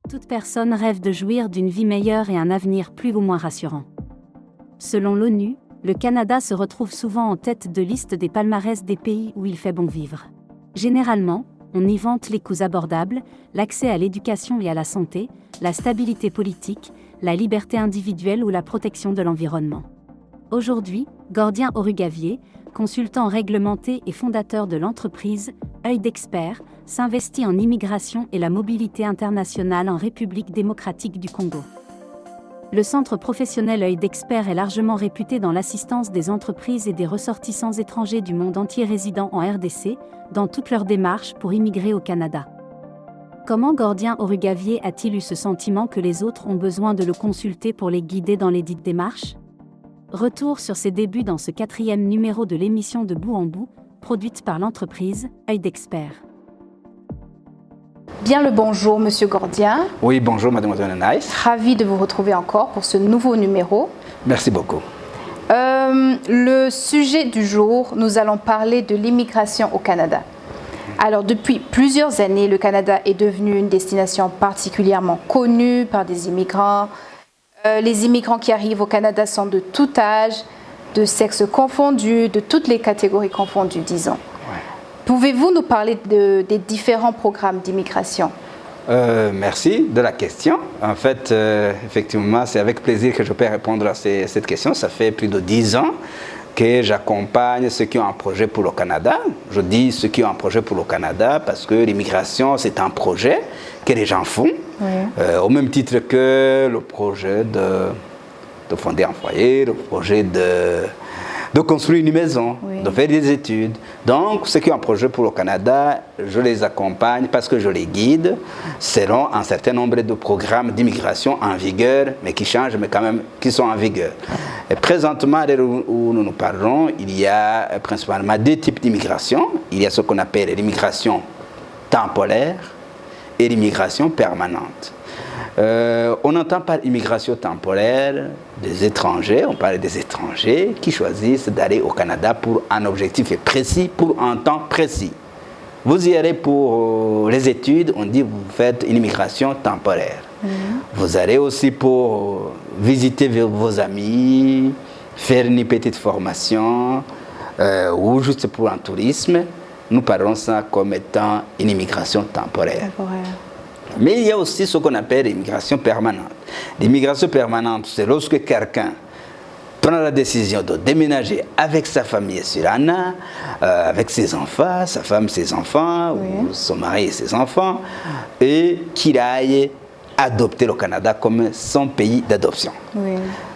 Toute personne rêve de jouir d'une vie meilleure et un avenir plus ou moins rassurant. Selon l'ONU, le Canada se retrouve souvent en tête de liste des palmarès des pays où il fait bon vivre. Généralement, on y vante les coûts abordables, l'accès à l'éducation et à la santé, la stabilité politique, la liberté individuelle ou la protection de l'environnement. Aujourd'hui, Gordien Orugavier, consultant réglementé et fondateur de l'entreprise Œil d'Expert, s'investit en immigration et la mobilité internationale en République démocratique du Congo. Le centre professionnel Œil d'Expert est largement réputé dans l'assistance des entreprises et des ressortissants étrangers du monde entier résidant en RDC, dans toutes leurs démarches pour immigrer au Canada. Comment Gordien Orugavier a-t-il eu ce sentiment que les autres ont besoin de le consulter pour les guider dans les dites démarches ? Retour sur ses débuts dans ce 4e numéro de l'émission de Bout en Bout, produite par l'entreprise Œil d'Expert. Bien le bonjour, Monsieur Gordien. Oui, bonjour, Mademoiselle Anaïs. Ravi de vous retrouver encore pour ce nouveau numéro. Merci beaucoup. Le sujet du jour, nous allons parler de l'immigration au Canada. Alors, depuis plusieurs années, le Canada est devenu une destination particulièrement connue par des immigrants. Les immigrants qui arrivent au Canada sont de tout âge, de sexe confondu, de toutes les catégories confondues, disons. Ouais. Pouvez-vous nous parler des différents programmes d'immigration ? Merci de la question. En fait, effectivement, c'est avec plaisir que je peux répondre à cette question. Ça fait plus de 10 ans que j'accompagne ceux qui ont un projet pour le Canada. Je dis ceux qui ont un projet pour le Canada parce que l'immigration, c'est un projet que les gens font, au même titre que le projet de fonder un foyer, le projet de construire une maison, de faire des études. Donc, ceux qui ont un projet pour le Canada, je les accompagne parce que je les guide selon un certain nombre de programmes d'immigration en vigueur, mais qui changent, mais quand même qui sont en vigueur. Et présentement, à l'heure où nous nous parlons, il y a principalement deux types d'immigration. Il y a ce qu'on appelle l'immigration temporaire et l'immigration permanente. On entend par immigration temporaire des étrangers, on parle des étrangers qui choisissent d'aller au Canada pour un objectif précis, pour un temps précis. Vous y allez pour les études, on dit vous faites une immigration temporaire. Vous allez aussi pour visiter vos amis, faire une petite formation ou juste pour un tourisme. Nous parlons ça comme étant une immigration temporaire. Mais il y a aussi ce qu'on appelle l'immigration permanente. L'immigration permanente, c'est lorsque quelqu'un prend la décision de déménager avec sa famille sur Anna, avec ses enfants, sa femme, ses enfants, ou son mari et ses enfants, et qu'il aille adopter le Canada comme son pays d'adoption.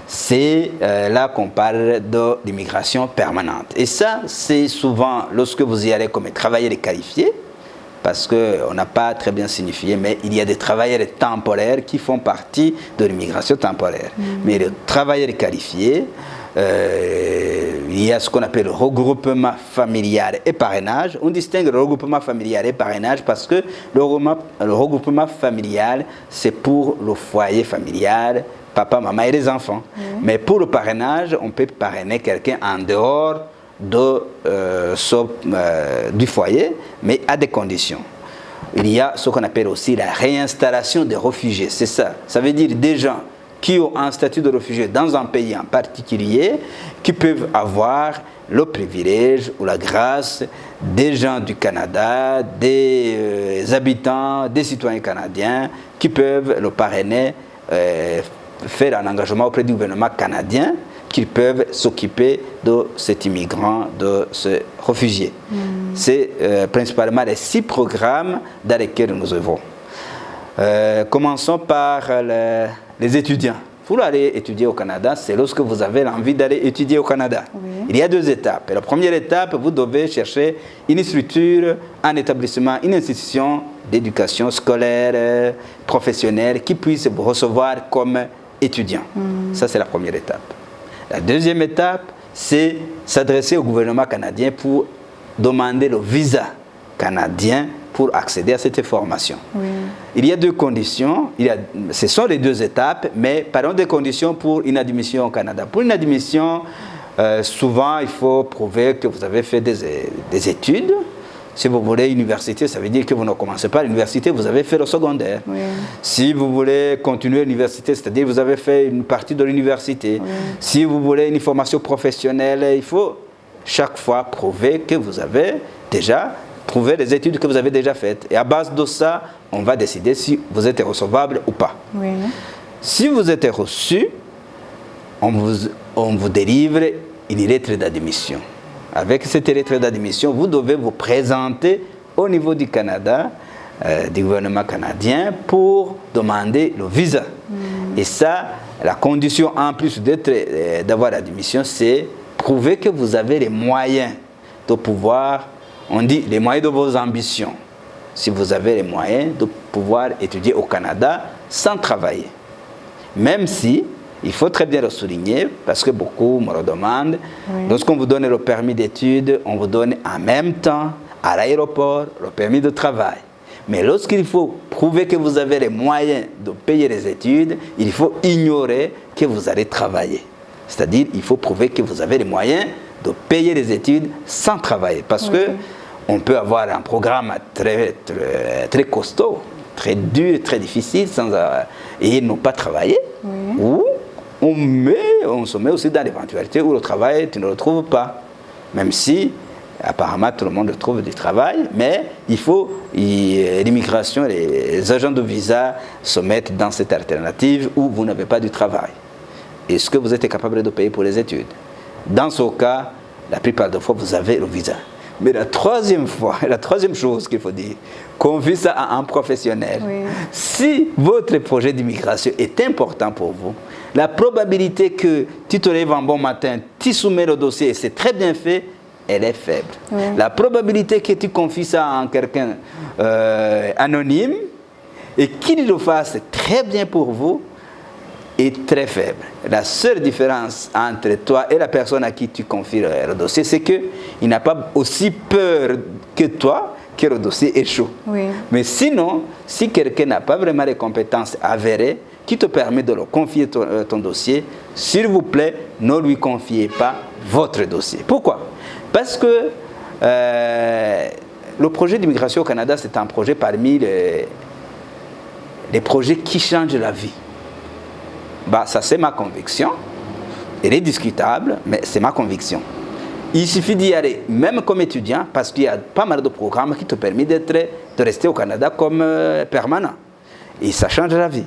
C'est là qu'on parle de l'immigration permanente. Et ça, c'est souvent lorsque vous y allez comme travailleur qualifié, parce qu'on n'a pas très bien signifié, mais il y a des travailleurs temporaires qui font partie de l'immigration temporaire. Mais les travailleurs qualifiés, il y a ce qu'on appelle le regroupement familial et parrainage. On distingue le regroupement familial et parrainage parce que le regroupement familial, c'est pour le foyer familial, papa, maman et les enfants. Mais pour le parrainage, on peut parrainer quelqu'un en dehors du foyer, mais à des conditions. Il y a ce qu'on appelle aussi la réinstallation des réfugiés, c'est ça. Ça veut dire des gens qui ont un statut de réfugié dans un pays en particulier, qui peuvent avoir le privilège ou la grâce des gens du Canada, des habitants, des citoyens canadiens, qui peuvent le parrainer, faire un engagement auprès du gouvernement canadien, qu'ils peuvent s'occuper de cet immigrant, de ce réfugié. C'est principalement les 6 programmes dans lesquels nous œuvrons. Commençons par les étudiants. Pour aller étudier au Canada, c'est lorsque vous avez l'envie d'aller étudier au Canada. Il y a 2 étapes. La première étape, vous devez chercher une structure, un établissement, une institution d'éducation scolaire, professionnelle, qui puisse vous recevoir comme étudiant. Ça, c'est la première étape. La deuxième étape, c'est s'adresser au gouvernement canadien pour demander le visa canadien pour accéder à cette formation. Il y a 2 conditions, ce sont les 2 étapes, mais parlons des conditions pour une admission au Canada. Pour une admission, souvent il faut prouver que vous avez fait des études, Si vous voulez université, ça veut dire que vous ne commencez pas l'université, vous avez fait le secondaire. Oui. Si vous voulez continuer l'université, c'est-à-dire que vous avez fait une partie de l'université. Oui. Si vous voulez une formation professionnelle, il faut chaque fois prouver que vous avez déjà prouvé les études que vous avez déjà faites. Et à base de ça, on va décider si vous êtes recevable ou pas. Oui. Si vous êtes reçu, on vous délivre une lettre d'admission. Avec cette lettre d'admission, vous devez vous présenter au niveau du Canada, du gouvernement canadien, pour demander le visa. Et ça, la condition en plus d'avoir l'admission, c'est prouver que vous avez les moyens de pouvoir, on dit les moyens de vos ambitions. Si vous avez les moyens de pouvoir étudier au Canada sans travailler. Même si, il faut très bien le souligner, parce que beaucoup me le demandent, lorsqu'on vous donne le permis d'études, on vous donne en même temps, à l'aéroport, le permis de travail. Mais lorsqu'il faut prouver que vous avez les moyens de payer les études, il faut ignorer que vous allez travailler. C'est-à-dire, il faut prouver que vous avez les moyens de payer les études sans travailler. Parce que on peut avoir un programme très costaud, très dur, très difficile, et ne pas travailler. Ou on se met aussi dans l'éventualité où le travail, tu ne le trouves pas. Même si, apparemment, tout le monde trouve du travail, mais il faut, l'immigration, les agents de visa se mettent dans cette alternative où vous n'avez pas du travail. Est-ce que vous êtes capable de payer pour les études? Dans ce cas, la plupart des fois, vous avez le visa. Mais la troisième chose qu'il faut dire, confie ça à un professionnel. Si votre projet d'immigration est important pour vous, la probabilité que tu te lèves un bon matin, tu soumets le dossier et c'est très bien fait, elle est faible. La probabilité que tu confies ça à quelqu'un anonyme et qu'il le fasse très bien pour vous est très faible. La seule différence entre toi et la personne à qui tu confies le dossier, c'est qu'il n'a pas aussi peur que toi que le dossier échoue. Mais sinon, si quelqu'un n'a pas vraiment les compétences avérées qui te permettent de le confier ton dossier, s'il vous plaît, ne lui confiez pas votre dossier. Pourquoi? Parce que le projet d'immigration au Canada, c'est un projet parmi les projets qui changent la vie. Bah, ça, c'est ma conviction. Elle est discutable, mais c'est ma conviction. Il suffit d'y aller, même comme étudiant, parce qu'il y a pas mal de programmes qui te permettent de rester au Canada comme permanent. Et ça change la vie.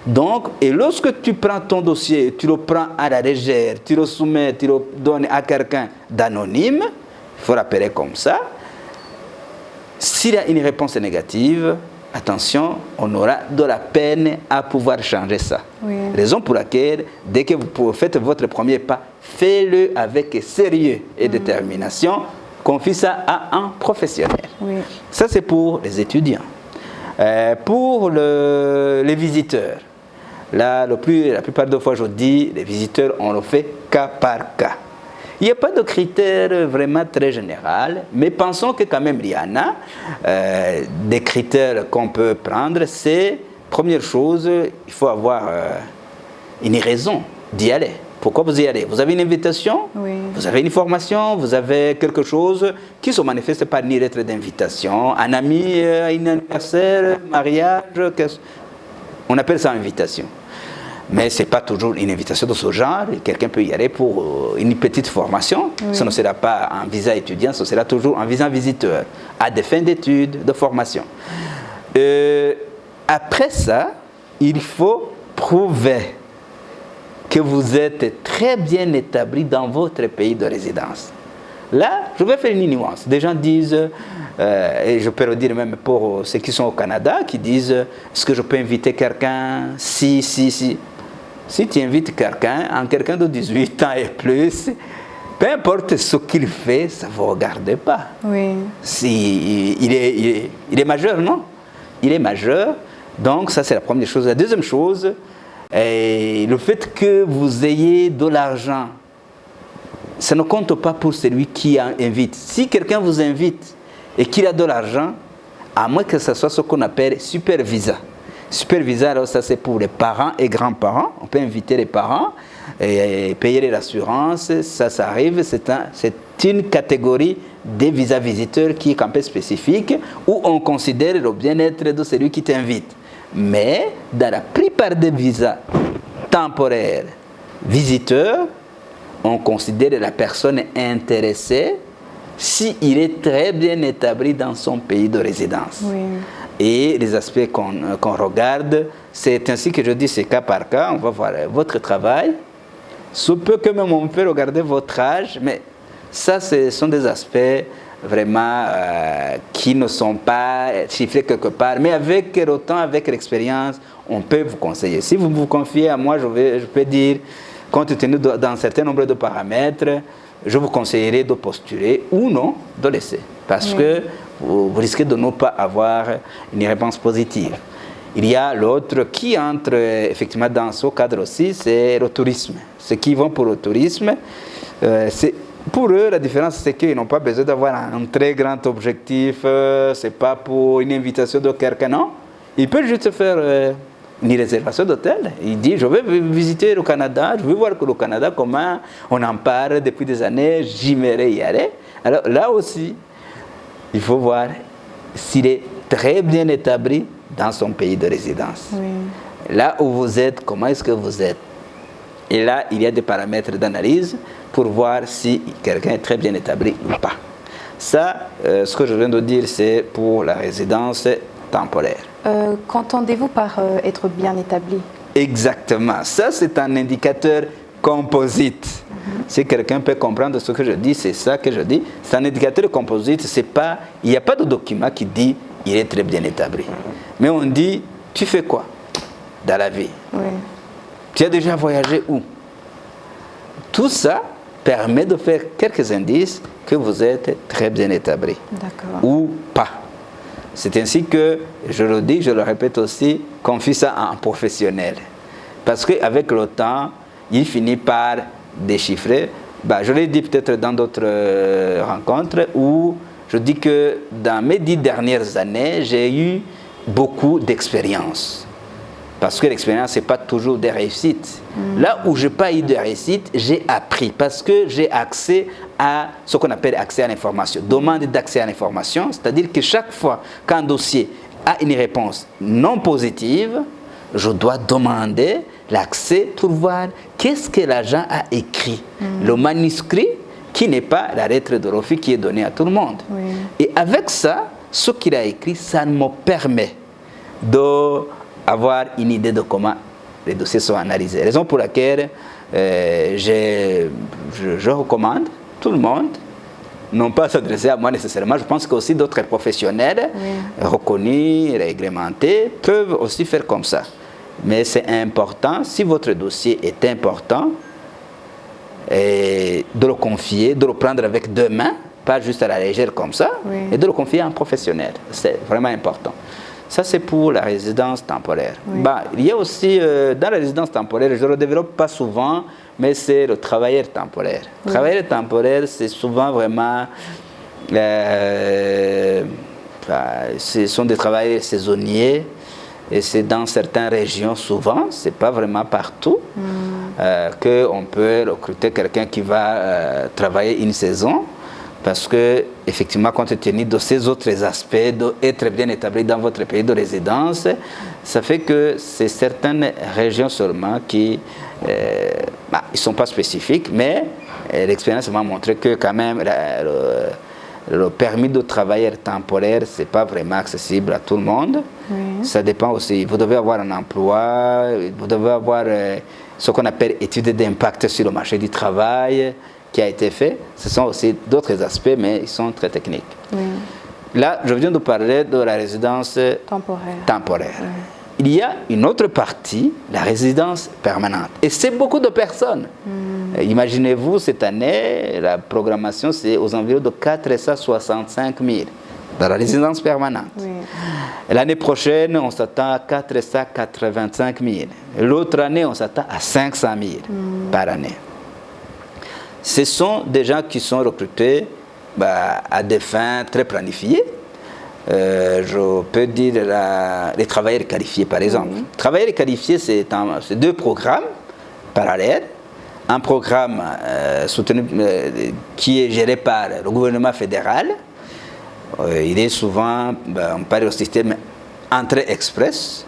Donc, et lorsque tu prends ton dossier, tu le prends à la légère, tu le soumets, tu le donnes à quelqu'un d'anonyme, il faut l'appeler comme ça, s'il y a une réponse négative, attention, on aura de la peine à pouvoir changer ça. Raison pour laquelle, dès que vous faites votre premier pas, faites-le avec sérieux et détermination. Confie ça à un professionnel. Ça, c'est pour les étudiants. Pour les visiteurs, là, la plupart des fois, je dis, les visiteurs, on le fait cas par cas. Il n'y a pas de critères vraiment très généraux, mais pensons que quand même il y en a des critères qu'on peut prendre. C'est, première chose, il faut avoir une raison d'y aller. Pourquoi vous y allez? Vous avez une invitation, vous avez une formation, vous avez quelque chose qui se manifeste par une lettre d'invitation, un ami, un anniversaire, mariage, on appelle ça invitation. Mais ce n'est pas toujours une invitation de ce genre. Quelqu'un peut y aller pour une petite formation. Ce ne sera pas un visa étudiant, ce sera toujours un visa visiteur, à des fins d'études, de formation. Après ça, il faut prouver que vous êtes très bien établi dans votre pays de résidence. Là, je vais faire une nuance. Des gens disent, et je peux le dire même pour ceux qui sont au Canada, qui disent, est-ce que je peux inviter quelqu'un? Si. Si tu invites quelqu'un de 18 ans et plus, peu importe ce qu'il fait, ça ne vous regarde pas. Si, il est majeur, non? Il est majeur, donc ça c'est la première chose. La deuxième chose, le fait que vous ayez de l'argent, ça ne compte pas pour celui qui invite. Si quelqu'un vous invite et qu'il a de l'argent, à moins que ce soit ce qu'on appelle super visa. Super visa, alors ça c'est pour les parents et grands-parents. On peut inviter les parents et payer les assurances, ça arrive, c'est une catégorie des visas visiteurs qui est un peu spécifique, où on considère le bien-être de celui qui t'invite. Mais dans la plupart des visas temporaires visiteurs, on considère la personne intéressée s'il est très bien établi dans son pays de résidence. Oui. Et les aspects qu'on regarde, c'est ainsi que je dis, c'est cas par cas. On va voir votre travail. Sous peu que même on peut regarder votre âge, mais ça, ce sont des aspects vraiment qui ne sont pas chiffrés quelque part. Mais avec le temps, avec l'expérience, on peut vous conseiller. Si vous vous confiez à moi, je peux dire, compte tenu d'un certain nombre de paramètres, je vous conseillerais de postuler ou non de laisser. Parce que vous risquez de ne pas avoir une réponse positive. Il y a l'autre qui entre effectivement dans ce cadre aussi, c'est le tourisme. Ceux qui vont pour le tourisme, pour eux, la différence, c'est qu'ils n'ont pas besoin d'avoir un très grand objectif. Ce n'est pas pour une invitation de quelqu'un, non. Ils peuvent juste faire une réservation d'hôtel. Il dit, je vais visiter le Canada, je veux voir que le Canada, comment on en parle depuis des années, j'aimerais y aller. Alors là aussi, il faut voir s'il est très bien établi dans son pays de résidence. Oui. Là où vous êtes, comment est-ce que vous êtes? Et là, il y a des paramètres d'analyse pour voir si quelqu'un est très bien établi ou pas. Ça, ce que je viens de dire, c'est pour la résidence temporaire. Qu'entendez-vous par être bien établi? Exactement. Ça, c'est un indicateur composite. Si quelqu'un peut comprendre ce que je dis, c'est ça que je dis. C'est un indicateur composite. Il n'y a pas de document qui dit il est très bien établi. Mais on dit, tu fais quoi dans la vie? Oui. Tu as déjà voyagé où? Tout ça permet de faire quelques indices que vous êtes très bien établi. D'accord. Ou pas. C'est ainsi que, je le dis, je le répète aussi, confie ça à un professionnel. Parce qu'avec le temps, il finit par déchiffrer. Je l'ai dit peut-être dans d'autres rencontres où je dis que dans mes 10 dernières années, j'ai eu beaucoup d'expérience. Parce que l'expérience, ce n'est pas toujours des réussites. Là où je n'ai pas eu de réussite, j'ai appris. Parce que j'ai accès à ce qu'on appelle accès à l'information. Demande d'accès à l'information, c'est-à-dire que chaque fois qu'un dossier a une réponse non positive, je dois demander l'accès pour voir qu'est-ce que l'agent a écrit. Le manuscrit qui n'est pas la lettre de refus qui est donnée à tout le monde. Oui. Et avec ça, ce qu'il a écrit, ça me permet d'avoir une idée de comment les dossiers sont analysés. Raison pour laquelle je recommande tout le monde, non pas s'adresser à moi nécessairement, je pense qu'aussi d'autres professionnels reconnus, réglementés, peuvent aussi faire comme ça. Mais c'est important, si votre dossier est important, de le confier, de le prendre avec deux mains, pas juste à la légère comme ça, et de le confier à un professionnel. C'est vraiment important. Ça, c'est pour la résidence temporaire. Oui. Il y a aussi, dans la résidence temporaire, je ne le développe pas souvent, mais c'est le travailleur temporaire. Le travailleur temporaire, c'est souvent vraiment... ce sont des travailleurs saisonniers, et c'est dans certaines régions souvent, ce n'est pas vraiment partout, qu'on peut recruter quelqu'un qui va travailler une saison. Parce que, effectivement, compte tenu de ces autres aspects, d'être bien établi dans votre pays de résidence, ça fait que c'est certaines régions seulement qui ne sont pas spécifiques, mais l'expérience m'a montré que quand même le permis de travailleur temporaire, ce n'est pas vraiment accessible à tout le monde. Oui. Ça dépend aussi. Vous devez avoir un emploi, vous devez avoir ce qu'on appelle étude d'impact sur le marché du travail, qui a été fait. Ce sont aussi d'autres aspects, mais ils sont très techniques. Oui. Là, je viens de parler de la résidence temporaire. Oui. Il y a une autre partie, la résidence permanente. Et c'est beaucoup de personnes. Imaginez-vous, cette année, la programmation, c'est aux environs de 465 000 dans la résidence permanente. Oui. L'année prochaine, on s'attend à 485 000. L'autre année, on s'attend à 500 000 par année. Ce sont des gens qui sont recrutés à des fins très planifiées. Je peux dire les travailleurs qualifiés, par exemple. Travailleurs qualifiés, c'est deux programmes parallèles un programme soutenu, qui est géré par le gouvernement fédéral. Il est souvent, on parle du système entrée express.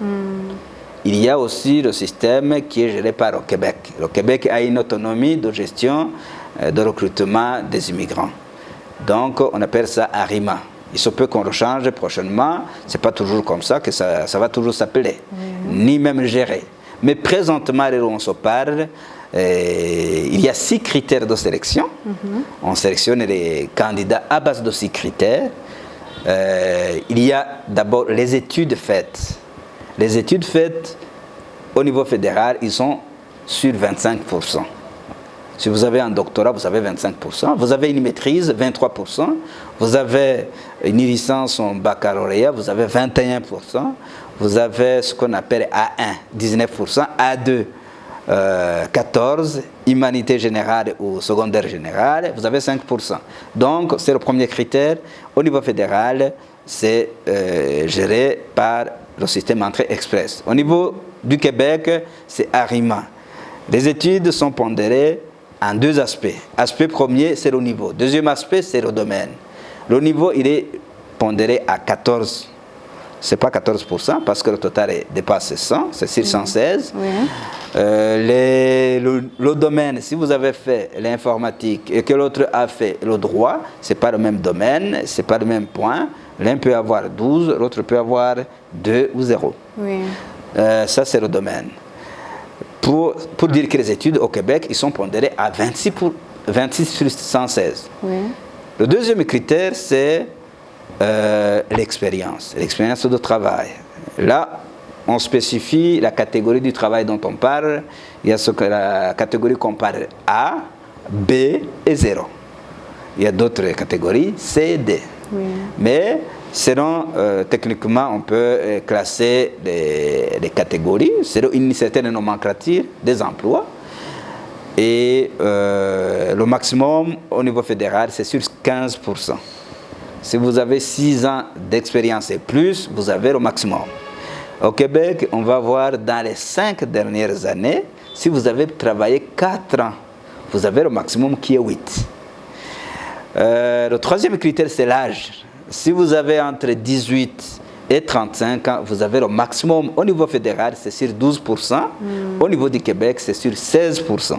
Il y a aussi le système qui est géré par le Québec. Le Québec a une autonomie de gestion de recrutement des immigrants. Donc, on appelle ça ARIMA. Il se peut qu'on le change prochainement. Ce n'est pas toujours comme ça que ça va toujours s'appeler, ni même gérer. Mais présentement, là où on se parle, il y a 6 critères de sélection. On sélectionne les candidats à base de 6 critères. Il y a d'abord les études faites. Les études faites au niveau fédéral, ils sont sur 25%. Si vous avez un doctorat, vous avez 25%. Vous avez une maîtrise, 23%. Vous avez une licence en baccalauréat, vous avez 21%. Vous avez ce qu'on appelle A1, 19%. A2, 14%. Humanité générale ou secondaire générale, vous avez 5%. Donc, c'est le premier critère. Au niveau fédéral, c'est géré par le système entrée express. Au niveau du Québec, c'est ARIMA. Les études sont pondérées en 2 aspects. Aspect premier, c'est le niveau. Deuxième aspect, c'est le domaine. Le niveau, il est pondéré à 14%. Ce n'est pas 14% parce que le total dépasse 100, c'est 616. Le domaine, si vous avez fait l'informatique et que l'autre a fait le droit, ce n'est pas le même domaine, ce n'est pas le même point. L'un peut avoir 12, l'autre peut avoir 2 ou 0. Ça, c'est le domaine. Pour dire que les études au Québec, ils sont pondérées à 26 sur 116. Le deuxième critère, c'est l'expérience de travail. Là, on spécifie la catégorie du travail dont on parle. Il y a la catégorie qu'on parle A, B et 0. Il y a d'autres catégories, C et D. Mais selon, techniquement, on peut classer les catégories selon une certaine nomenclature des emplois. Et le maximum au niveau fédéral, c'est sur 15%. Si vous avez 6 ans d'expérience et plus, vous avez le maximum. Au Québec, on va voir dans les 5 dernières années, si vous avez travaillé 4 ans, vous avez le maximum qui est 8. Le troisième critère, c'est l'âge. Si vous avez entre 18 et 35 ans, vous avez le maximum au niveau fédéral, c'est sur 12%. Au niveau du Québec, c'est sur 16%.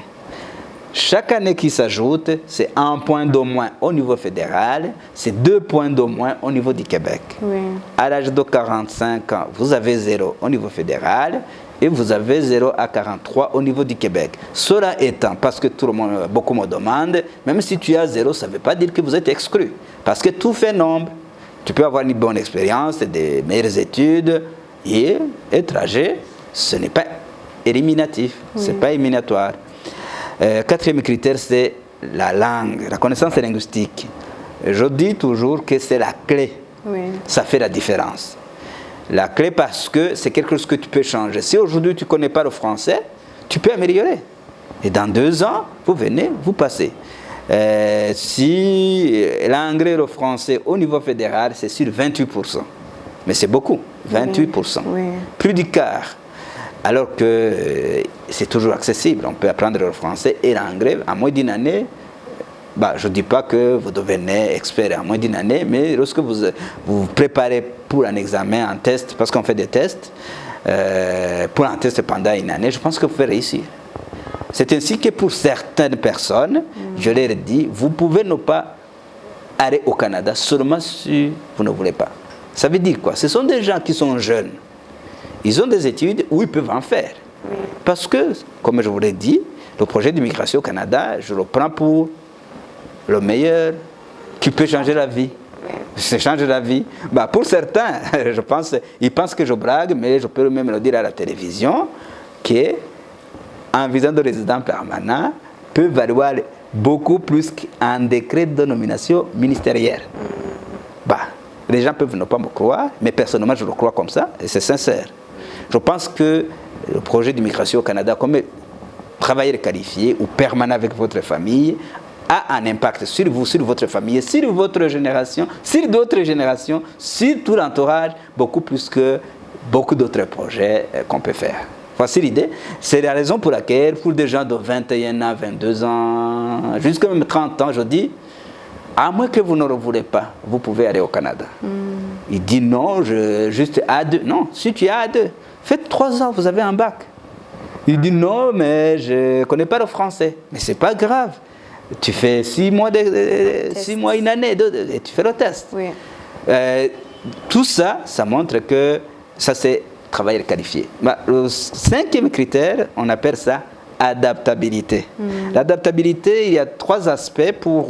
Chaque année qui s'ajoute, c'est 1 point de moins au niveau fédéral, c'est 2 points de moins au niveau du Québec. À l'âge de 45 ans, vous avez 0 au niveau fédéral et vous avez 0 à 43 au niveau du Québec. Cela étant, parce que beaucoup me demandent, même si tu as 0, ça ne veut pas dire que vous êtes exclu. Parce que tout fait nombre. Tu peux avoir une bonne expérience, des meilleures études et être âgé, ce n'est pas éliminatif, ce n'est pas éliminatoire. Quatrième critère, c'est la langue, la connaissance linguistique. Je dis toujours que c'est la clé. Ça fait la différence. La clé parce que c'est quelque chose que tu peux changer. Si aujourd'hui tu ne connais pas le français, tu peux améliorer. Et dans 2 ans, vous venez, vous passez. Si l'anglais et le français au niveau fédéral, c'est sur 28%. Mais c'est beaucoup, 28%. Plus du quart. Alors que c'est toujours accessible. On peut apprendre le français et l'anglais en moins d'1 année. Je ne dis pas que vous devenez expert en moins d'1 année, mais lorsque vous vous préparez pour un examen, un test, parce qu'on fait des tests, pour un test pendant 1 année, je pense que vous pouvez réussir. C'est ainsi que pour certaines personnes, je leur ai dit, vous pouvez ne pas aller au Canada seulement si vous ne voulez pas. Ça veut dire quoi? Ce sont des gens qui sont jeunes. Ils ont des études où ils peuvent en faire. Parce que, comme je vous l'ai dit, le projet d'immigration au Canada, je le prends pour le meilleur qui peut changer la vie. Ça change la vie. Pour certains, ils pensent que je brague, mais je peux même le dire à la télévision, qu'un visa de résident permanent peut valoir beaucoup plus qu'un décret de nomination ministérielle. Les gens peuvent ne pas me croire, mais personnellement, je le crois comme ça, et c'est sincère. Je pense que le projet d'immigration au Canada, comme travailleur qualifié ou permanent avec votre famille, a un impact sur vous, sur votre famille, sur votre génération, sur d'autres générations, sur tout l'entourage, beaucoup plus que beaucoup d'autres projets qu'on peut faire. Voici l'idée. C'est la raison pour laquelle, pour des gens de 21 ans, 22 ans, jusqu'à même 30 ans, je dis, à moins que vous ne le voulez pas, vous pouvez aller au Canada. Il dit non, juste A2. Non, si tu es A2, faites 3 ans, vous avez un bac. Il dit non, mais je ne connais pas le français. Mais ce n'est pas grave. Tu fais 6 mois, 6 mois, une année, et tu fais le test. Oui. Tout ça, ça montre que ça c'est travailleur qualifié. Le 5e critère, on appelle ça adaptabilité. L'adaptabilité, il y a 3 aspects pour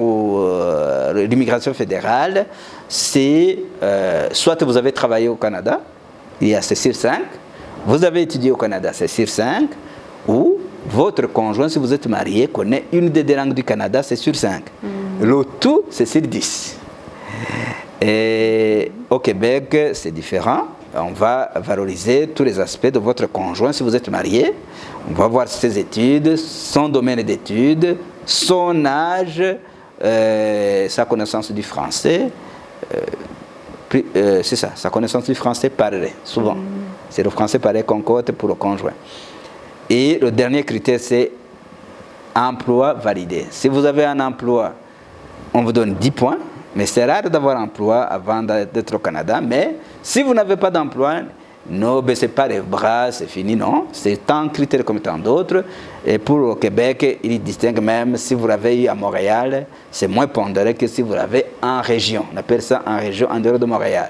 l'immigration fédérale. C'est soit vous avez travaillé au Canada, il y a c'est sur 5. Vous avez étudié au Canada, c'est sur 5. Ou votre conjoint, si vous êtes marié, connaît une des langues du Canada, c'est sur 5. Le tout, c'est sur 10. Et au Québec, c'est différent. On va valoriser tous les aspects de votre conjoint si vous êtes marié. On va voir ses études, son domaine d'études, son âge, sa connaissance du français. C'est ça, sa connaissance du français parlé, souvent. C'est le français parlé qu'on compte pour le conjoint. Et le dernier critère, c'est emploi validé. Si vous avez un emploi, on vous donne 10 points, mais c'est rare d'avoir un emploi avant d'être au Canada. Mais si vous n'avez pas d'emploi, ne baissez pas les bras, c'est fini, non. C'est un critère comme tant d'autres. Et pour le Québec, il distingue même si vous l'avez eu à Montréal, c'est moins pondéré que si vous l'avez en région. On appelle ça en région, en dehors de Montréal.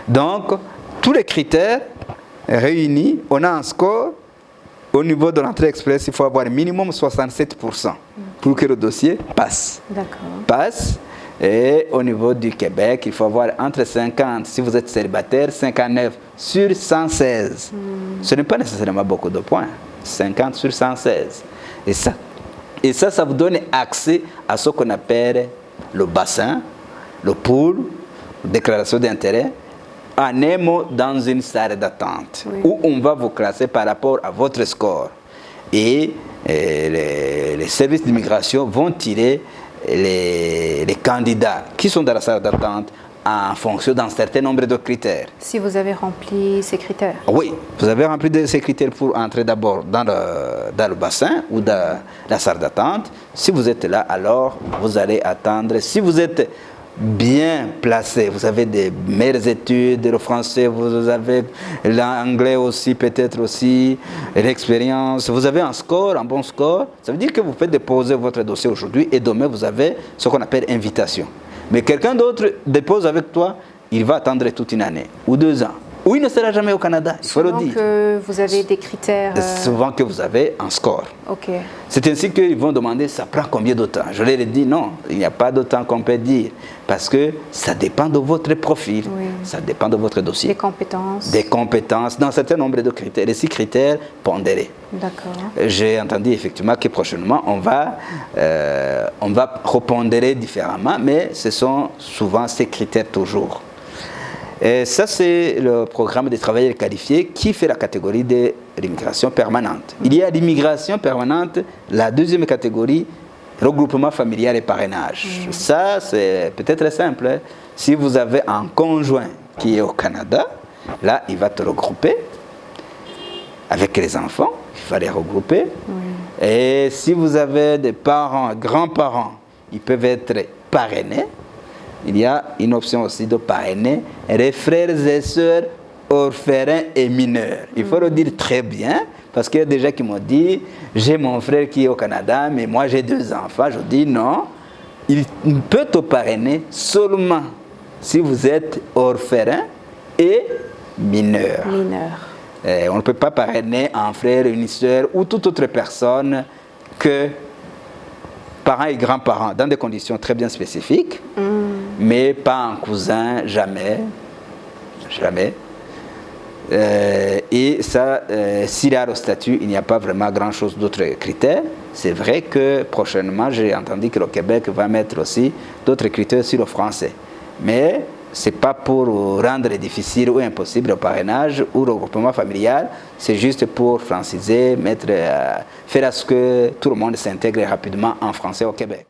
Donc, tous les critères réunis, on a un score. Au niveau de l'entrée express, il faut avoir minimum 67% pour que le dossier passe. D'accord. Passe. Et au niveau du Québec, il faut avoir entre 50, si vous êtes célibataire, 59 sur 116. Ce n'est pas nécessairement beaucoup de points. 50 sur 116. Et ça vous donne accès à ce qu'on appelle le bassin, le pool, déclaration d'intérêt, en un mot, dans une salle d'attente, où on va vous classer par rapport à votre score. Et les services d'immigration vont tirer les candidats qui sont dans la salle d'attente en fonction d'un certain nombre de critères. Si vous avez rempli ces critères. Oui, vous avez rempli ces critères pour entrer d'abord dans le bassin ou dans la salle d'attente. Si vous êtes là, alors vous allez attendre. Si vous êtes bien placé, vous avez des meilleures études, le français, vous avez l'anglais aussi, peut-être aussi, l'expérience, vous avez un score, un bon score, ça veut dire que vous pouvez déposer votre dossier aujourd'hui et demain vous avez ce qu'on appelle invitation. Mais quelqu'un d'autre dépose avec toi, il va attendre toute une année ou 2 ans. Ou il ne sera jamais au Canada, il faut le dire. Souvent que vous avez des critères... Souvent que vous avez un score. Ok. C'est ainsi qu'ils vont demander, ça prend combien de temps? Je leur ai dit, non, il n'y a pas de temps qu'on peut dire. Parce que ça dépend de votre profil, ça dépend de votre dossier. Des compétences. Des compétences, dans un certain nombre de critères, les 6 critères pondérés. D'accord. J'ai entendu effectivement que prochainement, on va repondérer différemment, mais ce sont souvent ces critères toujours. Et ça, c'est le programme des travailleurs qualifiés qui fait la catégorie de l'immigration permanente. Il y a l'immigration permanente, la deuxième catégorie, regroupement familial et parrainage. Ça, c'est peut-être simple. Hein. Si vous avez un conjoint qui est au Canada, là, il va te regrouper avec les enfants, il va les regrouper. Et si vous avez des parents, grands-parents, ils peuvent être parrainés. Il y a une option aussi de parrainer les frères et sœurs orphelins et mineurs. Il faut le dire très bien, parce qu'il y a des gens qui m'ont dit, j'ai mon frère qui est au Canada, mais moi j'ai 2 enfants. Je dis non, il peut te parrainer seulement si vous êtes orphelin et mineur. On ne peut pas parrainer un frère, une sœur ou toute autre personne que parents et grands-parents, dans des conditions très bien spécifiques, mais pas un cousin, jamais. Jamais. Et ça, s'il y a le statut, il n'y a pas vraiment grand-chose d'autres critères. C'est vrai que prochainement, j'ai entendu que le Québec va mettre aussi d'autres critères sur le français. Mais ce n'est pas pour rendre difficile ou impossible le parrainage ou le regroupement familial, c'est juste pour franciser, faire à ce que tout le monde s'intègre rapidement en français au Québec.